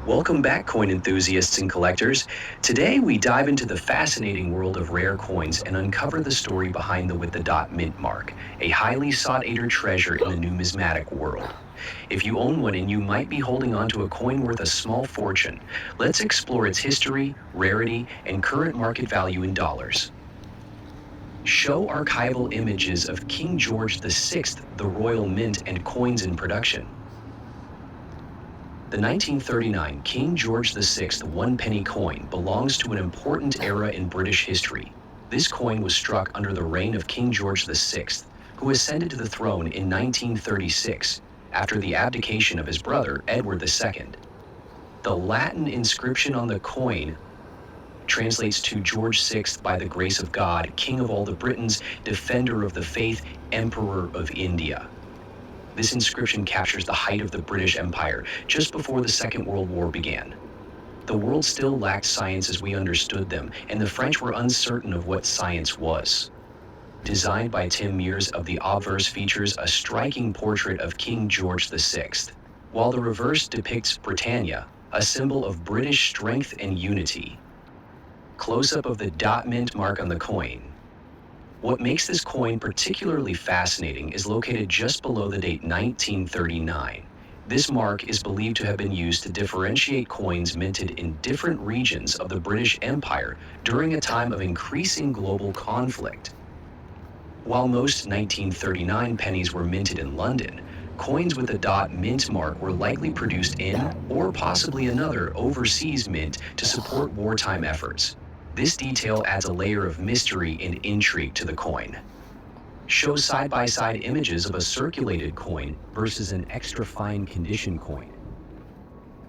Welcome back, coin enthusiasts and collectors. Today we dive into the fascinating world of rare coins and uncover the story behind the with the dot mint mark, a highly sought after treasure in the numismatic world. If you own one and you might be holding on to a coin worth a small fortune, let's explore its history, rarity, and current market value in dollars. Show archival images of King George VI, the Royal Mint, and coins in production. The 1939 King George VI one-penny coin belongs to an important era in British history. This coin was struck under the reign of King George VI, who ascended to the throne in 1936 after the abdication of his brother Edward II. The Latin inscription on the coin translates to George VI by the grace of God, King of all the Britons, Defender of the Faith, Emperor of India. This inscription captures the height of the British Empire just before the Second World War began. The world still lacked science as we understood them, and the French were uncertain of what science was. Designed by Tim Mears of the obverse features a striking portrait of King George VI, while the reverse depicts Britannia, a symbol of British strength and unity. Close-up of the dot mint mark on the coin. What makes this coin particularly fascinating is located just below the date 1939. This mark is believed to have been used to differentiate coins minted in different regions of the British Empire during a time of increasing global conflict. While most 1939 pennies were minted in London, coins with the dot mint mark were likely produced in, or possibly another, overseas mint to support wartime efforts. This detail adds a layer of mystery and intrigue to the coin. Show side-by-side images of a circulated coin versus an extra fine condition coin.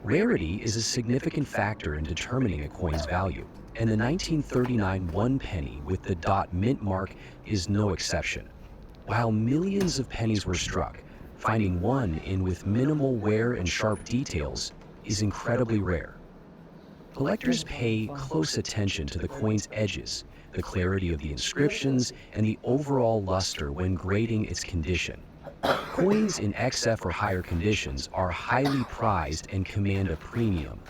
Rarity is a significant factor in determining a coin's value, and the 1939 one penny with the dot mint mark is no exception. While millions of pennies were struck, finding one in with minimal wear and sharp details is incredibly rare. Collectors pay close attention to the coin's edges, the clarity of the inscriptions, and the overall luster when grading its condition. Coins in XF or higher conditions are highly prized and command a premium.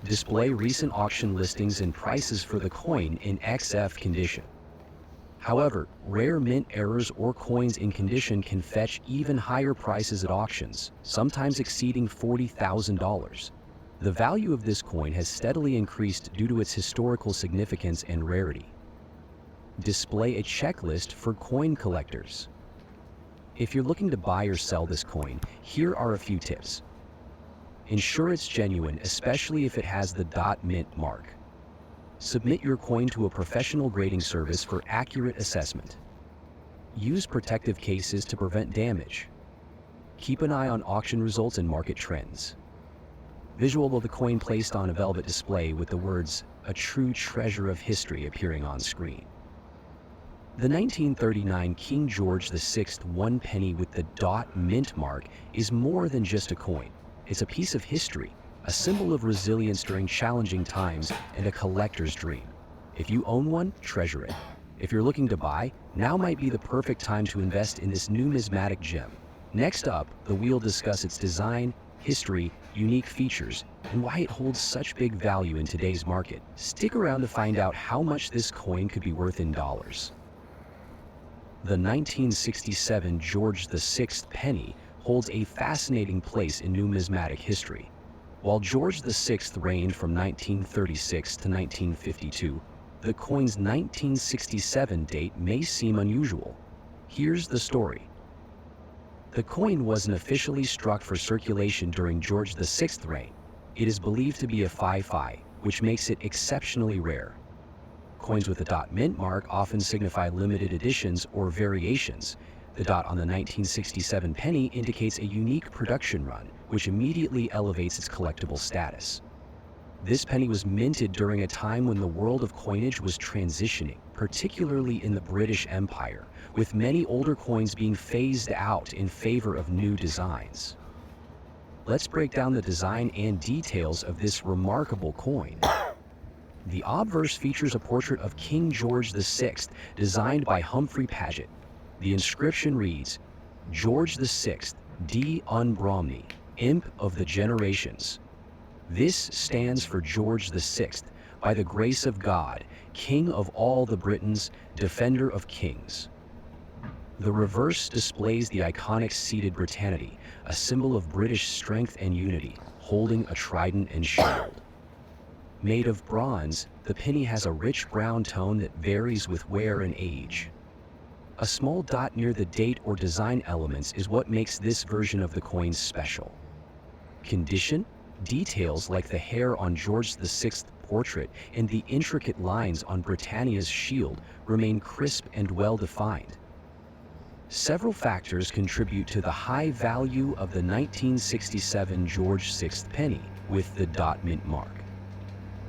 Display recent auction listings and prices for the coin in XF condition. However, rare mint errors or coins in condition can fetch even higher prices at auctions, sometimes exceeding $40,000. The value of this coin has steadily increased due to its historical significance and rarity. Display a checklist for coin collectors. If you're looking to buy or sell this coin, here are a few tips. Ensure it's genuine, especially if it has the dot mint mark. Submit your coin to a professional grading service for accurate assessment. Use protective cases to prevent damage. Keep an eye on auction results and market trends. Visual of the coin placed on a velvet display with the words, "A true treasure of history," appearing on screen. The 1939 King George VI one penny with the dot mint mark is more than just a coin. It's a piece of history, a symbol of resilience during challenging times, and a collector's dream. If you own one, treasure it. If you're looking to buy, now might be the perfect time to invest in this numismatic gem. Next up, the wheel discuss its design, history, unique features, and why it holds such big value in today's market. Stick around to find out how much this coin could be worth in dollars. The 1967 George VI penny holds a fascinating place in numismatic history. While George VI reigned from 1936 to 1952, the coin's 1967 date may seem unusual. Here's the story. The coin wasn't officially struck for circulation during George VI's reign. It is believed to be a 5-5, which makes it exceptionally rare. Coins with the dot mint mark often signify limited editions or variations. The dot on the 1967 penny indicates a unique production run, which immediately elevates its collectible status. This penny was minted during a time when the world of coinage was transitioning, particularly in the British Empire, with many older coins being phased out in favor of new designs. Let's break down the design and details of this remarkable coin. The obverse features a portrait of King George VI, designed by Humphrey Paget. The inscription reads, "George VI, D. Unbromney, Imp of the Generations." This stands for George VI, by the grace of God, King of all the Britons, defender of kings. The reverse displays the iconic seated Britannia, a symbol of British strength and unity, holding a trident and shield. Made of bronze, the penny has a rich brown tone that varies with wear and age. A small dot near the date or design elements is what makes this version of the coin special. Condition? Details like the hair on George VI portrait and the intricate lines on Britannia's shield remain crisp and well-defined. Several factors contribute to the high value of the 1967 George VI penny with the dot mint mark.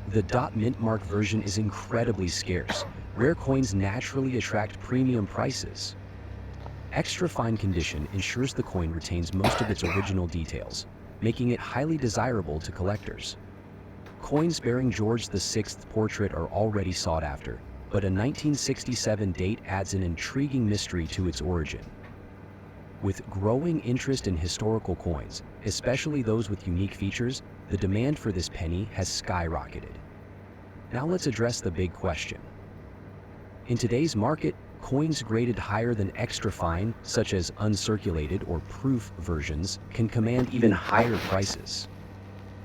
The dot mint mark version is incredibly scarce. Rare coins naturally attract premium prices. Extra fine condition ensures the coin retains most of its original details, making it highly desirable to collectors. Coins bearing George VI portrait are already sought after, but a 1967 date adds an intriguing mystery to its origin. With growing interest in historical coins, especially those with unique features, the demand for this penny has skyrocketed. Now let's address the big question. In today's market, coins graded higher than extra fine, such as uncirculated or proof versions, can command even higher prices.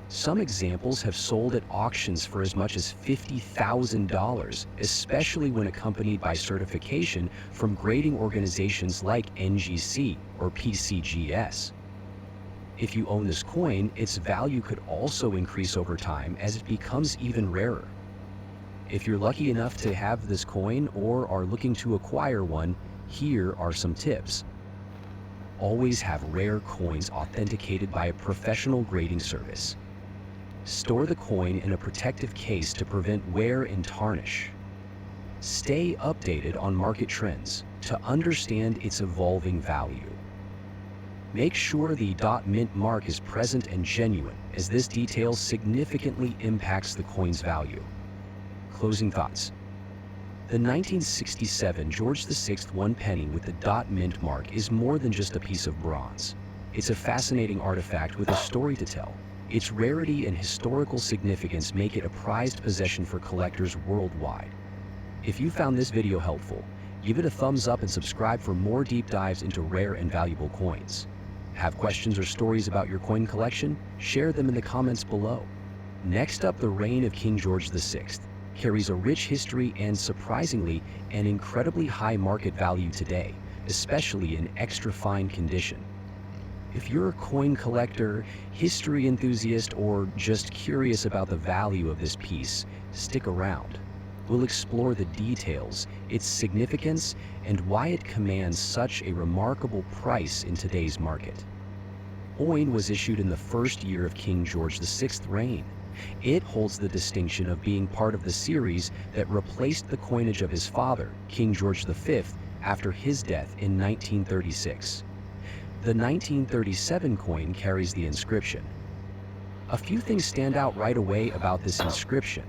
Some examples have sold at auctions for as much as $50,000, especially when accompanied by certification from grading organizations like NGC or PCGS. If you own this coin, its value could also increase over time as it becomes even rarer. If you're lucky enough to have this coin or are looking to acquire one, here are some tips. Always have rare coins authenticated by a professional grading service. Store the coin in a protective case to prevent wear and tarnish. Stay updated on market trends to understand its evolving value. Make sure the dot mint mark is present and genuine, as this detail significantly impacts the coin's value. Closing thoughts. The 1967 George VI one penny with the dot mint mark is more than just a piece of bronze. It's a fascinating artifact with a story to tell. Its rarity and historical significance make it a prized possession for collectors worldwide. If you found this video helpful, give it a thumbs up and subscribe for more deep dives into rare and valuable coins. Have questions or stories about your coin collection? Share them in the comments below. Next up, the reign of King George VI carries a rich history and, surprisingly, an incredibly high market value today, especially in extra fine condition. If you're a coin collector, history enthusiast, or just curious about the value of this piece, stick around. We'll explore the details, its significance, and why it commands such a remarkable price in today's market. Coin was issued in the first year of King George VI's reign. It holds the distinction of being part of the series that replaced the coinage of his father, King George V, after his death in 1936. The 1937 coin carries the inscription. A few things stand out right away about this inscription.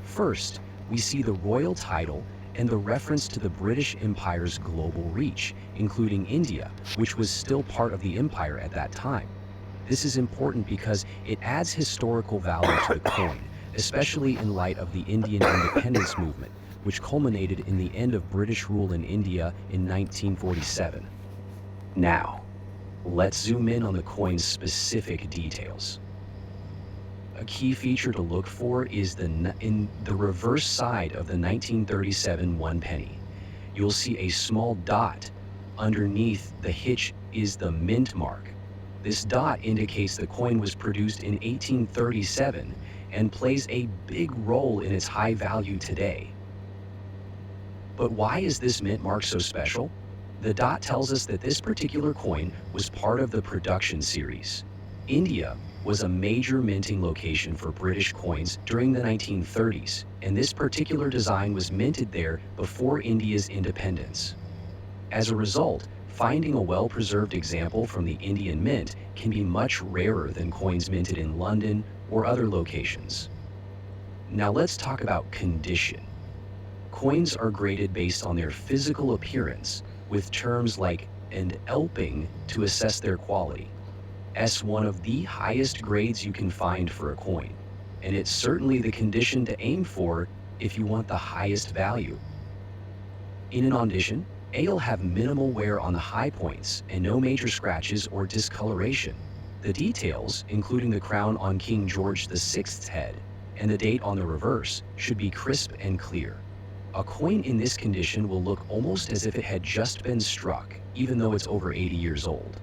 First, we see the royal title and the reference to the British Empire's global reach, including India, which was still part of the empire at that time. This is important because it adds historical value to the coin, especially in light of the Indian independence movement, which culminated in the end of British rule in India in 1947. Now, let's zoom in on the coin's specific details. A key feature to look for is in the reverse side of the 1937 one penny. You'll see a small dot. Underneath the hitch is the mint mark. This dot indicates the coin was produced in 1837 and plays a big role in its high value today. But why is this mint mark so special? The dot tells us that this particular coin was part of the production series. India was a major minting location for British coins during the 1930s, and this particular design was minted there before India's independence. As a result, finding a well-preserved example from the Indian mint can be much rarer than coins minted in London or other locations. Now let's talk about condition. Coins are graded based on their physical appearance, with terms like an elping to assess their quality. one of the highest grades you can find for a coin, and it's certainly the condition to aim for if you want the highest value. In an audition, A'll have minimal wear on the high points and no major scratches or discoloration. The details, including the crown on King George VI's head and the date on the reverse, should be crisp and clear. A coin in this condition will look almost as if it had just been struck, even though it's over 80 years old.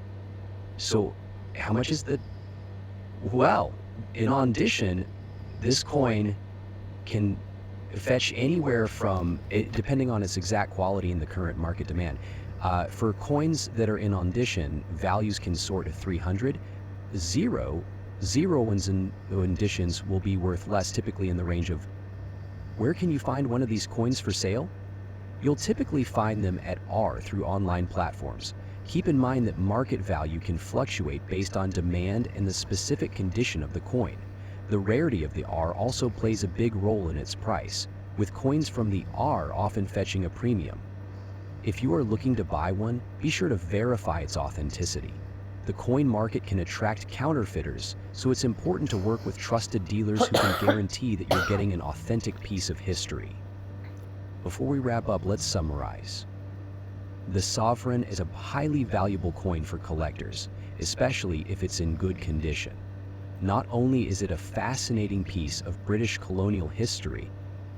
So, how much is the... Well, in audition, this coin can fetch anywhere from, depending on its exact quality and the current market demand. For coins that are in audition, values can sort at 300. Zero ones in auditions will be worth less, typically in the range of... Where can you find one of these coins for sale? You'll typically find them at R through online platforms. Keep in mind that market value can fluctuate based on demand and the specific condition of the coin. The rarity of the R also plays a big role in its price, with coins from the R often fetching a premium. If you are looking to buy one, be sure to verify its authenticity. The coin market can attract counterfeiters, so it's important to work with trusted dealers who can guarantee that you're getting an authentic piece of history. Before we wrap up, let's summarize. The Sovereign is a highly valuable coin for collectors, especially if it's in good condition. Not only is it a fascinating piece of British colonial history,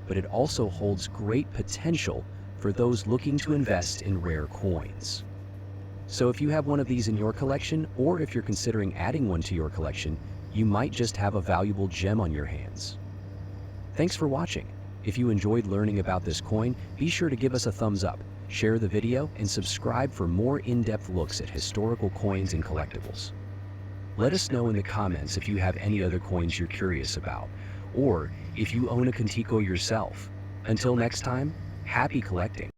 but it also holds great potential for those looking to invest in rare coins. So if you have one of these in your collection, or if you're considering adding one to your collection, you might just have a valuable gem on your hands. Thanks for watching. If you enjoyed learning about this coin, be sure to give us a thumbs up, share the video, and subscribe for more in-depth looks at historical coins and collectibles. Let us know in the comments if you have any other coins you're curious about, or if you own a Contigo yourself. Until next time, happy collecting.